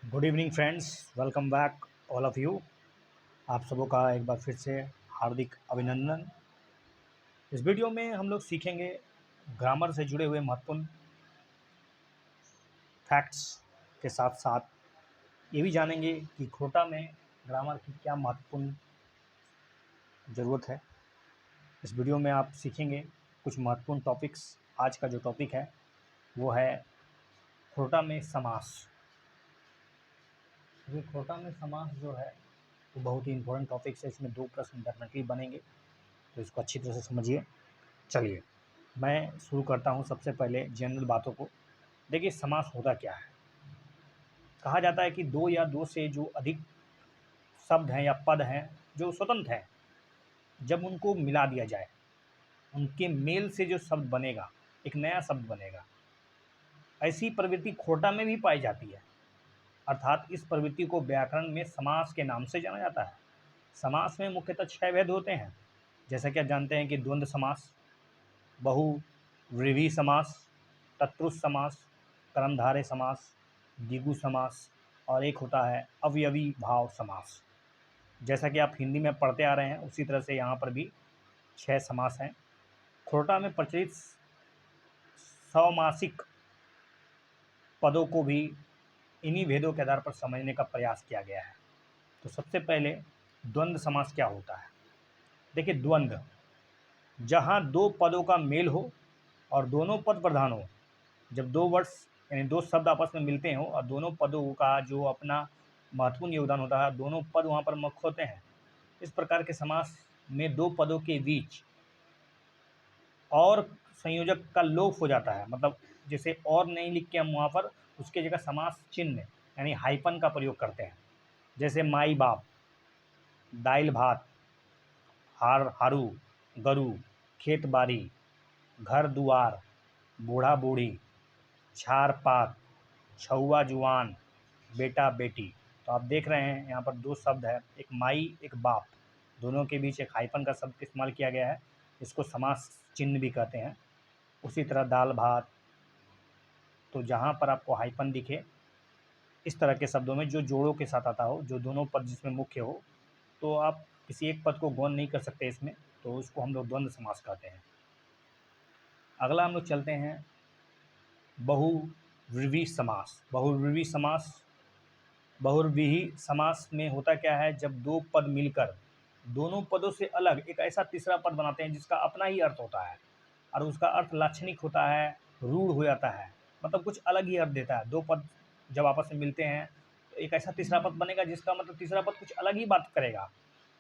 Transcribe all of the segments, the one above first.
Good evening friends, welcome back all of you. आप सबों का एक बार फिर से हार्दिक अभिनंदन। इस वीडियो में हम लोग सीखेंगे ग्रामर से जुड़े हुए महत्वपूर्ण फैक्ट्स के साथ साथ ये भी जानेंगे कि खोटा में ग्रामर की क्या महत्वपूर्ण ज़रूरत है। इस वीडियो में आप सीखेंगे कुछ महत्वपूर्ण टॉपिक्स। आज का जो टॉपिक है वो है खोटा में समास। ये खोटा में समास जो है वो बहुत ही इम्पोर्टेंट टॉपिक है। इसमें 2 प्रश्न डेफिनेटली बनेंगे, तो इसको अच्छी तरह से समझिए। चलिए मैं शुरू करता हूँ सबसे पहले जनरल बातों को। देखिए, समास होता क्या है। कहा जाता है कि 2 या 2 से जो अधिक शब्द हैं या पद हैं जो स्वतंत्र हैं, जब उनको मिला दिया जाए, उनके मेल से जो शब्द बनेगा, एक नया शब्द बनेगा। ऐसी प्रवृत्ति खोटा में भी पाई जाती है। अर्थात इस प्रवृत्ति को व्याकरण में समास के नाम से जाना जाता है। समास में मुख्यतः 6 भेद होते हैं। जैसा कि आप जानते हैं कि द्वंद्व समास, बहुव्रीहि समास, तत्पुरुष समास, कर्मधारय समास, द्विगु समास और एक होता है अवयवी भाव समास। जैसा कि आप हिंदी में पढ़ते आ रहे हैं, उसी तरह से यहाँ पर भी 6 समास हैं। खोटा में प्रचलित सौमासिक पदों को भी इन्हीं भेदों के आधार पर समझने का प्रयास किया गया है। तो सबसे पहले द्वंद्व समास क्या होता है। देखिए, द्वंद्व जहाँ 2 पदों का मेल हो और दोनों पद प्रधान हो। जब 2 वर्ड्स यानी 2 शब्द आपस में मिलते हों और दोनों पदों का जो अपना महत्वपूर्ण योगदान होता है, दोनों पद वहाँ पर मुख्य होते हैं। इस प्रकार के समास में 2 पदों के बीच और संयोजक का लोप हो जाता है। मतलब जैसे और नहीं लिख के हम वहाँ पर उसके जगह समास चिन्ह यानी हाइफन का प्रयोग करते हैं। जैसे माई बाप, दाइल भात, हारू गरु, खेत बाड़ी, घर दुआर, बूढ़ा बूढ़ी, झार पात, छुआ जुआन, बेटा बेटी। तो आप देख रहे हैं यहाँ पर 2 शब्द है, एक माई एक बाप, दोनों के बीच एक हाइफन का शब्द इस्तेमाल किया गया है। इसको समास चिन्ह भी कहते हैं। उसी तरह दाल भात, तो जहाँ पर आपको हाइफन दिखे, इस तरह के शब्दों में जो जोड़ों के साथ आता हो, जो दोनों पद जिसमें मुख्य हो, तो आप किसी एक पद को गौण नहीं कर सकते इसमें, तो उसको हम लोग द्वंद्व समास कहते हैं। अगला हम लोग चलते हैं बहुव्रीहि समास। बहुव्रीहि समास में होता क्या है, जब 2 पद मिलकर दोनों पदों से अलग एक ऐसा तीसरा पद बनाते हैं जिसका अपना ही अर्थ होता है और उसका अर्थ लाक्षणिक होता है, रूढ़ हो जाता है, मतलब कुछ अलग ही अर्थ देता है। 2 पद जब आपस में मिलते हैं तो एक ऐसा तीसरा पद बनेगा जिसका मतलब तीसरा पद कुछ अलग ही बात करेगा।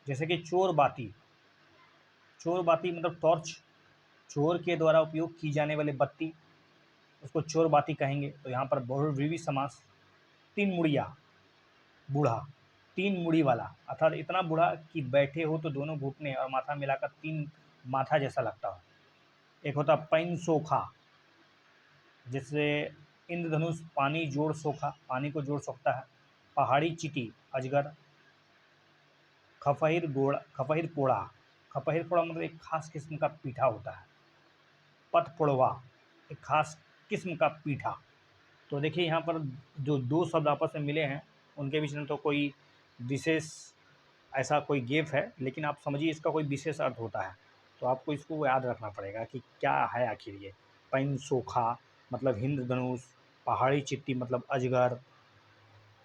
जैसे कि चोर बाती, चोर बाती मतलब टॉर्च, चोर के द्वारा उपयोग की जाने वाली बत्ती, उसको चोर बाती कहेंगे। तो यहाँ पर बहुव्रीहि समास, 3 मुड़िया, बूढ़ा, 3 मुड़ी वाला, अर्थात इतना बूढ़ा कि बैठे हो तो दोनों घुटने और माथा मिलाकर 3 माथा जैसा लगता हो। एक होता पैन सोखा, जिससे इंद्रधनुष पानी जोड़ सोखा, पानी को जोड़ सकता है। पहाड़ी चीटी, अजगर। खपहिर पोड़ा, खपहिर पोड़ा मतलब एक खास किस्म का पीठा होता है। पथ पोड़वा, एक खास किस्म का पीठा। तो देखिए, यहाँ पर जो 2 शब्द आपस में मिले हैं उनके बीच में तो कोई विशेष ऐसा कोई गैप है, लेकिन आप समझिए इसका कोई विशेष अर्थ होता है। तो आपको इसको याद रखना पड़ेगा कि क्या है आखिर ये। पैन सोखा मतलब इंद्रधनुष, पहाड़ी चिट्टी मतलब अजगर।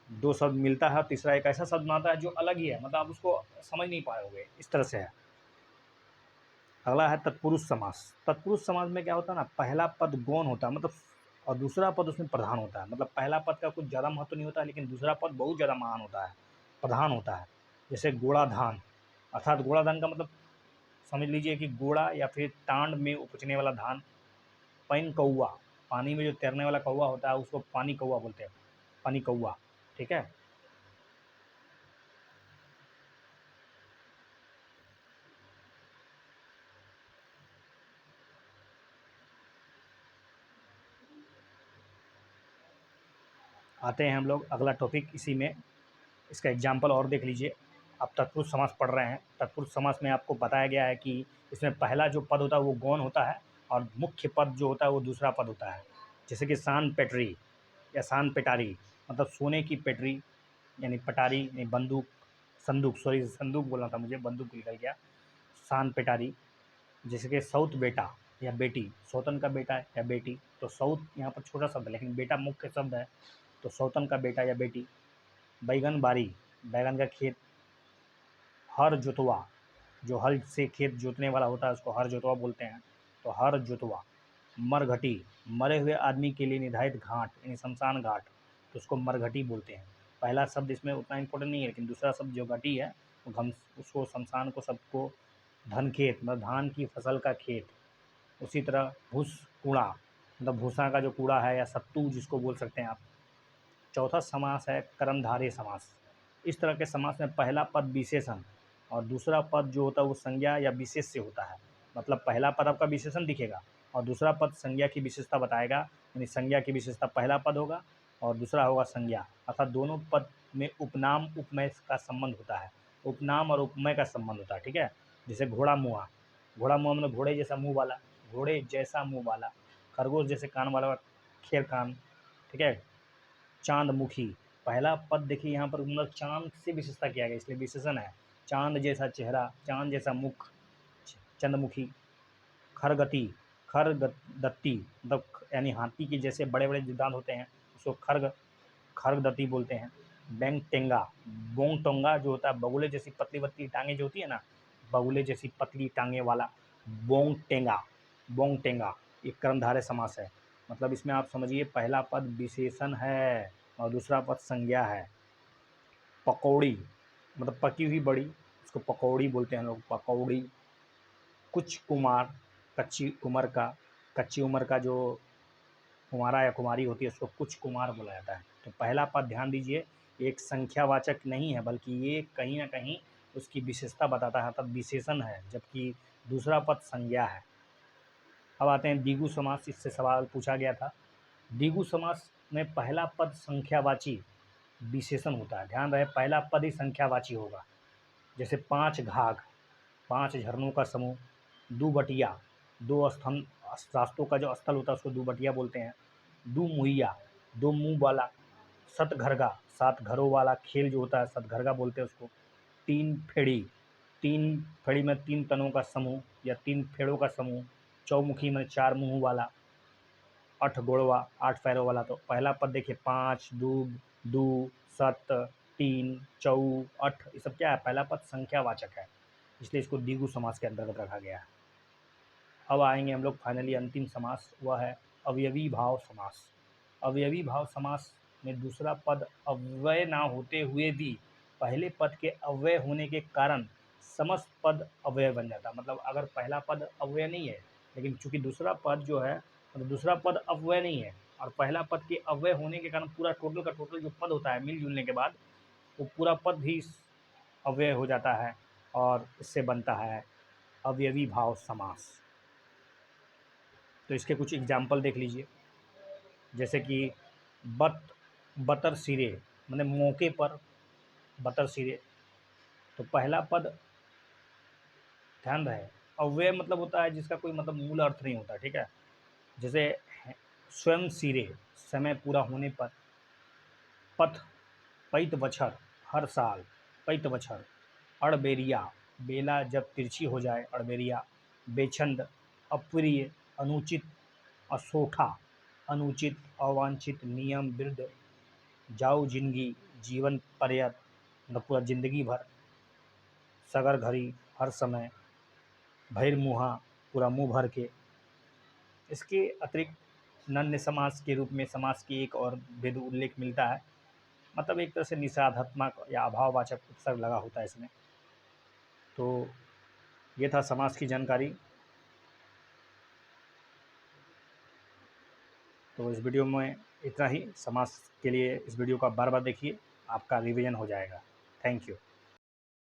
2 शब्द मिलता है, तीसरा एक ऐसा शब्द बनाता है जो अलग ही है, मतलब आप उसको समझ नहीं पाओगे, इस तरह से है। अगला है तत्पुरुष समास। तत्पुरुष समास में क्या होता है ना, पहला पद गौण होता है मतलब, और दूसरा पद उसमें प्रधान होता है। मतलब पहला पद का कुछ ज़्यादा महत्व नहीं होता है, लेकिन दूसरा पद बहुत ज़्यादा महान होता है, प्रधान होता है। जैसे गोड़ा धान, अर्थात गोड़ा धान का मतलब समझ लीजिए कि गोड़ा या फिर टांड में उपजने वाला धान। पैन कौआ, पानी में जो तैरने वाला कौआ होता है उसको पानी कौआ बोलते हैं, पानी कौआ। ठीक है। आते हैं हम लोग अगला टॉपिक इसी में, इसका एग्जाम्पल और देख लीजिए। आप तत्पुरुष समास पढ़ रहे हैं। तत्पुरुष समास में आपको बताया गया है कि इसमें पहला जो पद होता है वो गौण होता है और मुख्य पद जो होता है वो दूसरा पद होता है। जैसे कि सान पेटरी या सान पेटारी, मतलब सोने की पेटरी यानी पटारी नहीं, बंदूक, संदूक, सॉरी संदूक बोलना था मुझे, बंदूक निकल गया, शान पेटारी। जैसे कि सौत बेटा या बेटी, सौतन का बेटा या बेटी, तो सौत यहाँ पर छोटा शब्द है लेकिन बेटा मुख्य शब्द है, तो सौतन का बेटा या बेटी। बैगन बारी, बैगन का खेत। हर जोतवा, जो हल से खेत जोतने वाला होता है उसको हर जोतवा बोलते हैं, तो हर जोतवा। मरघटी, मरे हुए आदमी के लिए निर्धारित घाट यानी शमशान घाट, तो उसको मरघटी बोलते हैं। पहला शब्द इसमें उतना इम्पोर्टेंट नहीं है, लेकिन दूसरा शब्द जो घटी है वो घम, उसको शमशान को सबको धन खेत मतलब धान की फसल का खेत। उसी तरह भूस कूड़ा मतलब भूसा का जो कूड़ा है या सत्तू जिसको बोल सकते हैं आप। चौथा समास है कर्मधारय समास। इस तरह के समास में पहला पद विशेषण और दूसरा पद जो होता है वो संज्ञा या विशेष से होता है। मतलब पहला पद आपका विशेषण दिखेगा और दूसरा पद संज्ञा की विशेषता बताएगा, यानी संज्ञा की विशेषता पहला पद होगा और दूसरा होगा संज्ञा, अर्थात दोनों पद में उपनाम उपमेय का संबंध होता है, उपनाम और उपमेय का संबंध होता है। ठीक है, जैसे घोड़ा मुआ, घोड़ा मुआ मतलब घोड़े जैसा मुंह वाला, घोड़े जैसा मुंह वाला। खरगोश जैसे कान वाला, खेर कान। ठीक है, चांदमुखी, पहला पद देखिए यहाँ पर मतलब चांद से विशेषता किया गया इसलिए विशेषण है। चांद जैसा चेहरा, चांद जैसा मुख, चंद्रमुखी। खरगति, खरगदत्ती मतलब यानी हाथी के जैसे बड़े बड़े जो दांत होते हैं उसको खरगदत्ती बोलते हैं। बैंगटेंगा, बोंगटोंगा जो होता है बगुले जैसी पतली पतली टांगे जो होती है ना, बगुले जैसी पतली टांगे वाला, बोंगटेंगा, बोंगटेंगा। ये कर्मधारय समास है। मतलब इसमें आप समझिए पहला पद विशेषण है और दूसरा पद संज्ञा है। पकौड़ी मतलब पकी हुई बड़ी, उसको पकौड़ी बोलते हैं लोग, पकौड़ी। कुछ कुमार, कच्ची उम्र का, कच्ची उम्र का जो कुमारा या कुमारी होती है उसको कुछ कुमार बोला जाता है। तो पहला पद ध्यान दीजिए एक संख्यावाचक नहीं है बल्कि ये कहीं ना कहीं उसकी विशेषता बताता है, तब विशेषण है, जबकि दूसरा पद संज्ञा है। अब आते हैं द्विगु समास, इससे सवाल पूछा गया था। द्विगु समास में पहला पद संख्यावाची विशेषण होता है, ध्यान रहे पहला पद ही संख्यावाची होगा। जैसे 5 घाघ, 5 झरनों का समूह। दुबटिया, 2 स्तंभ, रास्तों का जो स्थल होता है उसको दुबटिया बोलते हैं। दुमुहिया, 2 मुंह वाला। सतघरगा, 7 घरों वाला खेल जो होता है सतघरगा बोलते हैं उसको। 3 फेड़ी, 3 फेड़ी में 3 तनों का समूह या 3 फेड़ों का समूह। चौमुखी में 4 मुंह वाला। 8 गोड़वा, 8 पैरों वाला। तो पहला पद देखिए 5, दू, सत, 3, चौ, 8, ये सब क्या है, पहला पद संख्यावाचक है, इसलिए इसको द्विगु समास के अंतर्गत रखा गया है। अब आएंगे हम लोग फाइनली अंतिम समास, वह है अवयवी भाव समास। अवयवी भाव समास में दूसरा पद अव्यय ना होते हुए भी पहले पद के अव्यय होने के कारण समस्त पद अव्यय बन जाता। मतलब अगर पहला पद अव्यय नहीं है लेकिन चूंकि दूसरा पद जो है मतलब दूसरा पद अव्यय नहीं है और पहला पद के अव्यय होने के कारण पूरा टोटल का टोटल जो पद होता है मिल जुलने के बाद वो पूरा पद भी अव्यय हो जाता है और इससे बनता है अवयवी भाव समास। तो इसके कुछ एग्जाम्पल देख लीजिए, जैसे कि बतर सिरे मतलब मौके पर बतर सिरे। तो पहला पद ध्यान रहे अव्यय मतलब होता है जिसका कोई मतलब मूल अर्थ नहीं होता। ठीक है, जैसे स्वयं सिरे, समय पूरा होने पर। पथ, पैत बछर, हर साल, पैत बछर। अड़बेरिया, बेला जब तिरछी हो जाए, अड़बेरिया। बेछंद, अप्रिय, अनुचित, असोठा, अनुचित, अवांछित, नियम विरुद्ध। जाऊ जिंदगी, जीवन पर्यत मतलब पूरा जिंदगी भर। सगर घड़ी, हर समय। भैरमुहा, पूरा मुंह भर के। इसके अतिरिक्त नन्य समास के रूप में समास की एक और भेद उल्लेख मिलता है, मतलब एक तरह से निषेधात्मक या अभाववाचक उपसर्ग लगा होता है इसमें। तो ये था समास की जानकारी। तो इस वीडियो में इतना ही। समास के लिए इस वीडियो को बार बार देखिए, आपका रिवीजन हो जाएगा। Thank you.